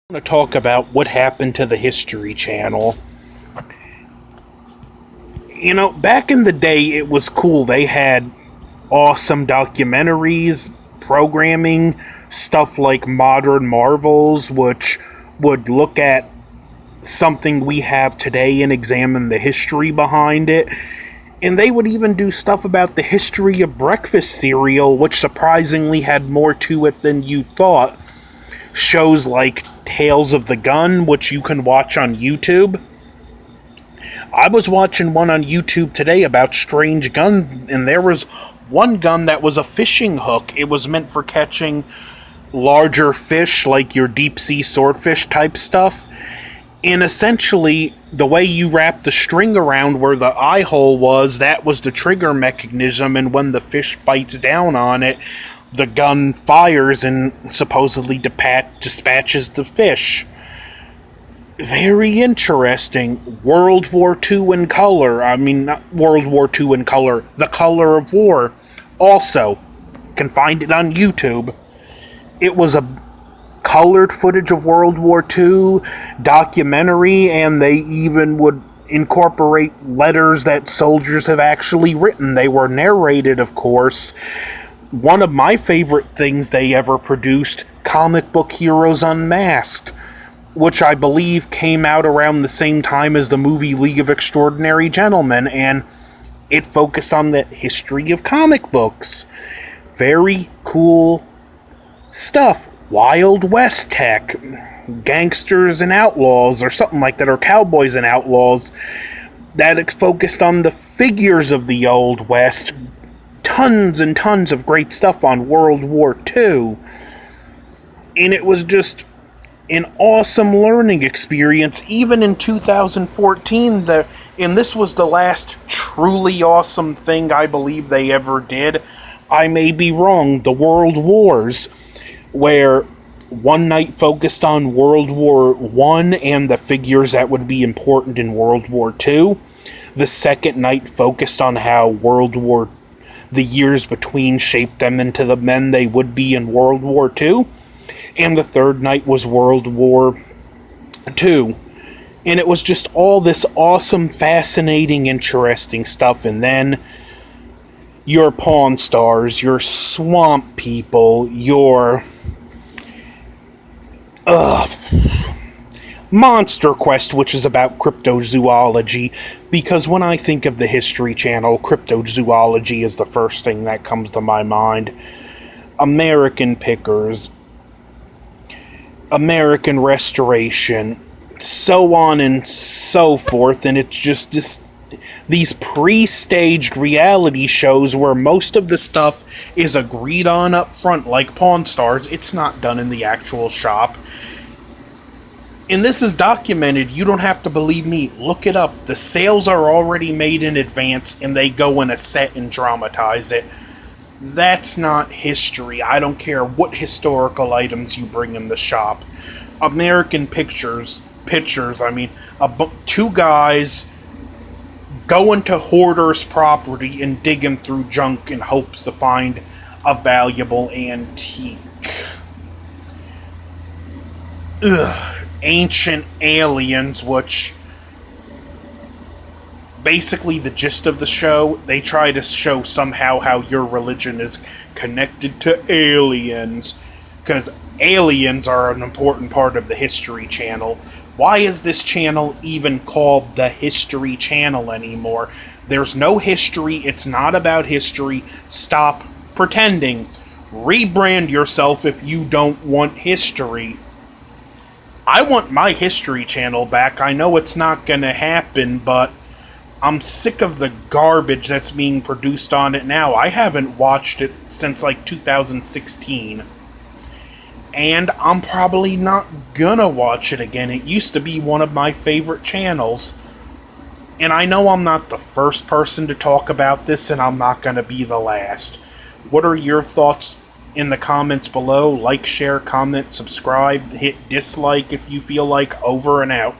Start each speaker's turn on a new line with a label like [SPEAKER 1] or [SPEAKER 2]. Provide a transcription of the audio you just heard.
[SPEAKER 1] To talk about what happened to the History Channel. Back in the day, it was cool. They had awesome documentaries, programming, stuff like Modern Marvels, which would look at something we have today and examine the history behind it. And they would even do stuff about the history of breakfast cereal, which surprisingly had more to it than you thought. Shows like Tales of the Gun, which you can watch on YouTube. I was watching one on YouTube today about strange guns, and there was one gun that was a fishing hook. It was meant for catching larger fish, like your deep sea swordfish type stuff. And essentially, the way you wrap the string around where the eye hole was, that was the trigger mechanism, and when the fish bites down on it, the gun fires and supposedly dispatches the fish. Very interesting. World War II in color. I mean, not World War II in color. The Color of War. Also, can find it on YouTube. It was a colored footage of World War II documentary, and they even would incorporate letters that soldiers have actually written. They were narrated, of course. One of my favorite things they ever produced, Comic Book Heroes Unmasked, which I believe came out around the same time as the movie League of Extraordinary Gentlemen, and it focused on the history of comic books. Very cool stuff. Wild West tech, gangsters and outlaws, or something like that, or cowboys and outlaws, that focused on the figures of the Old West. Tons and tons of great stuff on World War II. And it was just an awesome learning experience, even in 2014. And this was the last truly awesome thing I believe they ever did. I may be wrong. The World Wars, where one night focused on World War I and the figures that would be important in World War II. The second night focused on how the years between shaped them into the men they would be in World War II. And the third night was World War II. And it was just all this awesome, fascinating, interesting stuff. And then your Pawn Stars, your Swamp People, your Monster Quest, which is about cryptozoology, because when I think of the History Channel, cryptozoology is the first thing that comes to my mind. American Pickers, American Restoration, so on and so forth, and it's just these pre-staged reality shows where most of the stuff is agreed on up front, like Pawn Stars. It's not done in the actual shop. And this is documented. You don't have to believe me. Look it up. The sales are already made in advance, and they go in a set and dramatize it. That's not history. I don't care what historical items you bring in the shop. American pictures, two guys go into hoarders' property and digging through junk in hopes to find a valuable antique. Ancient Aliens, which basically the gist of the show, they try to show somehow how your religion is connected to aliens, because aliens are an important part of the History Channel. Why is this channel even called the History Channel anymore? There's no history. It's not about history. Stop pretending. Rebrand yourself if you don't want history. I want my History Channel back. I know it's not gonna happen, but I'm sick of the garbage that's being produced on it now. I haven't watched it since like 2016. And I'm probably not gonna watch it again. It used to be one of my favorite channels. And I know I'm not the first person to talk about this, and I'm not gonna be the last. What are your thoughts in the comments below? Like, share, comment, subscribe, hit dislike if you feel like. Over and out.